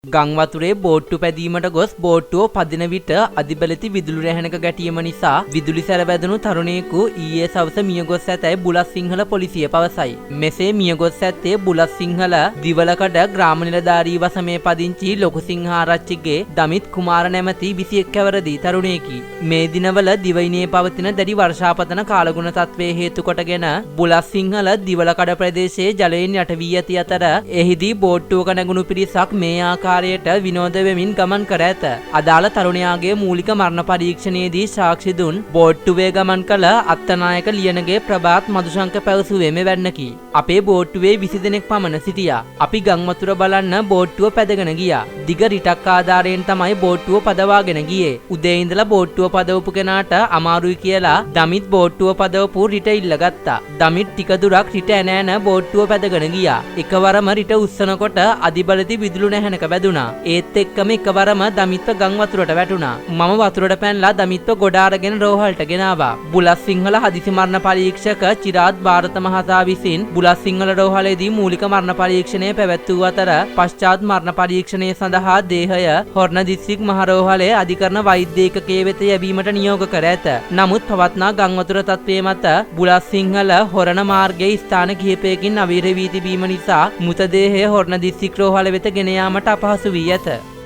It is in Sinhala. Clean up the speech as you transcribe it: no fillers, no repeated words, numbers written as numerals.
ගංවතුරේ බෝට්ටු පැදීමට ගොස් බෝට්ටුව පදින විට අධිබලති විදුලි රැහැනක ගැටීම නිසා විදුලි සැර වැදුණු තරුණයෙකු ඊයේ සවස මියගොස් ඇතැයි බුලත්සිංහල පොලිසිය පවසයි. මෙසේ මියගොස් ඇත්තේ බුලත්සිංහල දිවලකඩ ග්‍රාම නිලධාරී වසමේ පදිංචි ලොකුසිංහ ආරච්චිගේ දමිත් කුමාර නැමැති 21 වරදී තරුණයෙකි. මේ දිනවල දිවයිනේ පවතින දැඩි වර්ෂාපතන කාලගුණ තත්ත්වයේ හේතු කොටගෙන බුලත්සිංහල දිවලකඩ ප්‍රදේශයේ ජලයෙන් යට වී ඇති අතර එහිදී බෝට්ටුවක නැගුණු පිරිසක් මේ ආකාරයට විනෝද වෙමින් ගමන් කර ඇත. අදාළ තරුණයාගේ මූලික මරණ පරීක්ෂණයේදී සාක්ෂි දුන් බෝට්ටුවේ ගමන් කළ අත්තනායක ලියනගේ ප්‍රභාත් මදුශංක පැවසුවේ මෙවැන්නකි. අපේ බෝට්ටුවේ 20 දෙනෙක් පමණ සිටියා. අපි ගංවතුර බලන්න බෝට්ටුව පැදගෙන ගියා. දිග රිටක් ආධාරයෙන් තමයි බෝට්ටුව පදවාගෙන ගියේ. උදේ ඉඳලා බෝට්ටුව පදවපු කෙනාට අමාරුයි කියලා දමිත් බෝට්ටුව පදවපු රිට ඉල්ලගත්තා. දමිත් ටික දුරක් රිට ඇන ඇන බෝට්ටුව පැදගෙන ගියා. එකවරම රිට උස්සනකොට අධිබලති විදුලි නැහැනක වැදුනා. ඒත් එක්කම එකවරම දමිත්ව ගම් වතුරට වැටුණා. මම වතුරට පැනලා දමිත්ව ගොඩ අරගෙන රෝහලට ගෙනාවා. බුලත්සිංහල හදිසි මරණ පරීක්ෂක චිරාත් ಭಾರತ මහතා විසින් බුලත්සිංහල රෝහලේදී මූලික මරණ පරීක්ෂණය පැවැත්වූ අතර පශ්චාත් මරණ පරීක්ෂණය සඳහා දේහය හොරණ දිස්ත්‍රික් මහ රෝහලේ අධිකරණ වෛද්‍ය ඒකකයේ වෙත යැවීමට නියෝග කර ඇත. නමුත් පවත්නා ගම් වතුර තත්ත්වයේ මත බුලත්සිංහල හොරණ මාර්ගයේ ස්ථාන කිහිපයකින් අවීර වී තිබීම නිසා මృతදේහය හොරණ දිස්ත්‍රික් රෝහල වෙත ගෙන යාමට අපහසු වී ඇත.